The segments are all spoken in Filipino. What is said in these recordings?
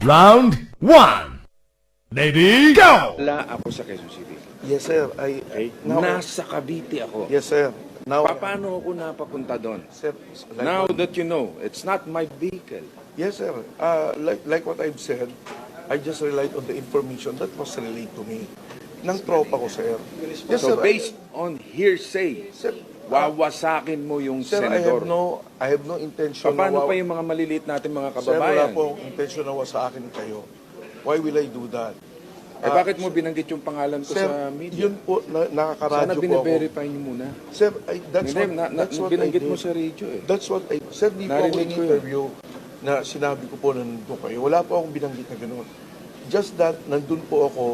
Round 1. Ready, go! Wala ako sa Quezon City. Yes, sir. Okay? Now, Nasa Cavite ako. yes, sir. Now, Paano ako napapunta doon? sir, Now that you know, it's not my vehicle. yes, sir. Like what I've said, I just relied on the information that was relayed to me. Nang tropa ko, sir. Yes, So sir. based on hearsay, Sir, wawasakin mo yung sir, senador. I have no intention Paano pa yung mga maliliit natin mga Sir, wala kababayan? po intention na sa akin kayo. Why will I do that? Eh bakit mo binanggit yung pangalan ko Sir, sa media? yun po, Sana nakakaradyo po ako. bine-verify niyo muna. Sir, that's Hindi, that's what I binanggit did. mo sa radio eh. That's what I... Sir, di po ako Narinig ko yun. in-interview na sinabi ko po na nandun kayo. Wala po akong binanggit na gano'n. Just that, nandun po ako,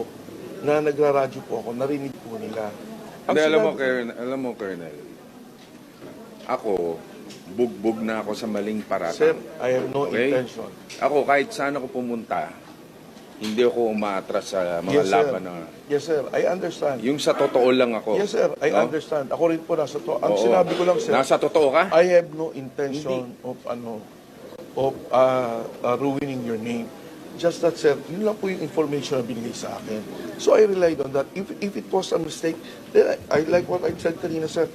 na nagraradyo po ako, narinig po nila. Hindi, sinabi- alam mo, Colonel, ako, bugbog na ako sa maling Sir, paratang. I have no Okay? intention. Ako, kahit saan ako pumunta, hindi ako umaatras sa mga Yes, sir. laban na... Yes, sir. I understand. Yung sa totoo lang ako. Yes, sir. I No? understand. Ako rin po nasa to. Ang Oo. sinabi ko lang, sir, Nasa totoo ka? I have no intention of ruining your name. Just that, sir, yun lang po yung information na binigay sa akin. So I relied on that. If it was a mistake, then I like what I said kanina, sir.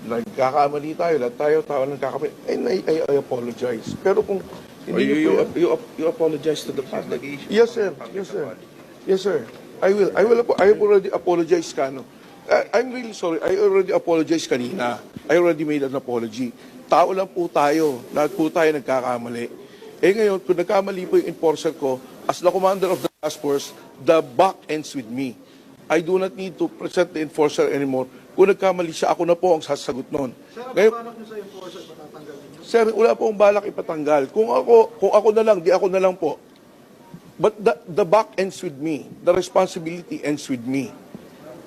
Nagkakamali tayo, lahat tayo, tao nagkakamali. And I apologize. Pero kung hindi niyo po yan- You apologize to the public. Yes, sir. Yes, sir. Yes, sir. I will. I have already apologized, Kano. I'm really sorry. I already apologized kanina. I already made an apology. Tao lang po tayo. Lahat po tayo nagkakamali. Eh ngayon, kung nagkamali po yung enforcer ko, as the commander of the task force, the buck ends with me. I do not need to present the enforcer anymore. Kung nagkamali siya, ako na po ang sasagot noon. Ngayon, sir, wala po akong balak ipatanggal. Kung ako na lang, di ako na lang po. But the buck ends with me. The responsibility ends with me.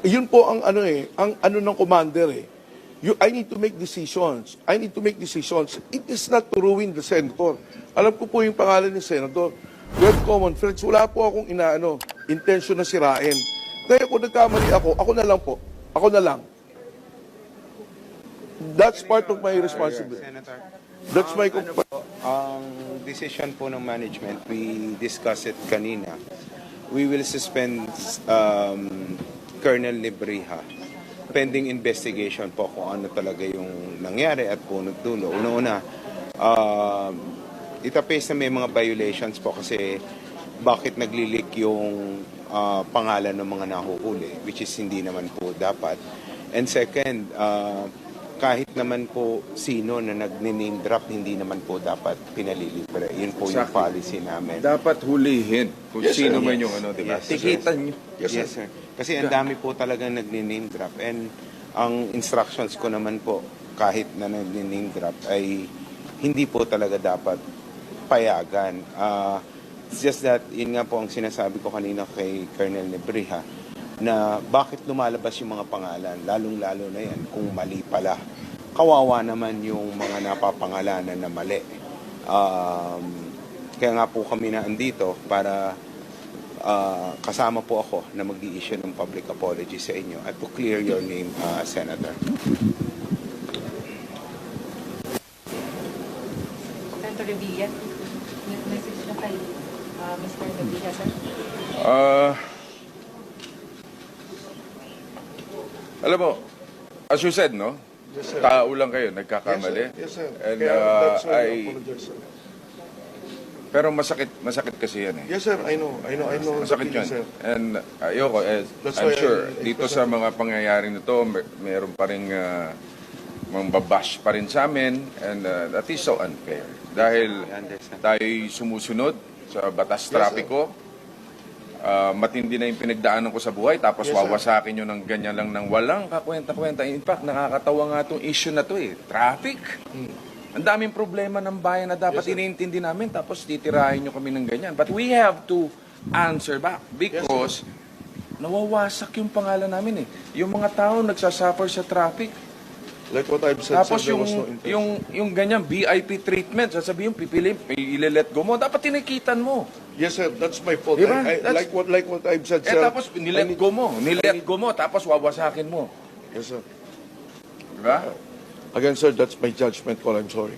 Yun po ang ang ng commander eh. I need to make decisions. I need to make decisions. It is not to ruin the senator. Alam ko po yung pangalan ni senator. We have common friends. Wala po akong intention na sirain. Kaya kung nagkamali ako na lang po. Ako na lang. That's part of my responsibility. Senator, That's my... ang decision po ng management, we discussed it kanina. We will suspend Colonel Libriha pending investigation po kung ano talaga yung nangyari at punot dulo. Una-una, itapes na may mga violations po kasi bakit naglilik yung pangalan ng mga nahuhuli, which is hindi naman po dapat. And second, kahit naman po sino na nag-name drop, hindi naman po dapat pinalilibre. Yun po yung Exactly. policy namin. Dapat hulihin kung Yes, sino sir. man yung di ba? Yes, sir. Tikitan nyo. Yes, sir. Kasi ang dami po talagang nag-name drop. And ang instructions ko naman po, kahit na nag-name drop, ay hindi po talaga dapat payagan. It's just that, yun nga po ang sinasabi ko kanina kay Colonel Nebriha, na bakit lumalabas yung mga pangalan, lalong-lalo na yan kung mali pala. Kawawa naman yung mga napapangalanan na mali. Kaya nga po kami na andito para kasama po ako na mag-i-issue ng public apology sa inyo at to clear your name, Senator. Senator Revilla, may message na kay Mr. Revilla, sir. Alam mo, as you said, no? Yes, sir. Tao lang kayo, nagkakamali. Yes, sir. And Kaya that's why I I... apologize, sir. Pero masakit kasi yan eh. Yes, sir. I know. Masakit the yun. feeling, sir. And ayoko, That's I'm why sure, I dito sa mga pangyayaring nito, meron pa rin mambabash pa rin sa amin. And that is so unfair. Dahil I understand. tayo sumusunod sa batas Yes, trapiko. Matindi na yung pinagdaanan ko sa buhay, tapos Yes, sir. wawasakin nyo ng ganyan lang ng walang kakwenta-kwenta. In fact, nakakatawa nga itong issue na to eh. Traffic. Ang daming problema ng bayan na dapat Yes, sir. iniintindi namin, tapos titirahin nyo kami ng ganyan. But we have to answer back because nawawasak yung pangalan namin eh. Yung mga tao nagsasuffer sa traffic. Like what I've said, Tapos sir, there was no intention. yung ganyan, VIP treatment, sasabihin, pipili, ile-let go mo. Dapat tinikitan mo. Yes, sir. That's my fault. Diba? Like what I've said, Eh sir. tapos nilet go mo, tapos wawasakin mo. Yes, sir. Diba? Again, sir, that's my judgment call. I'm sorry.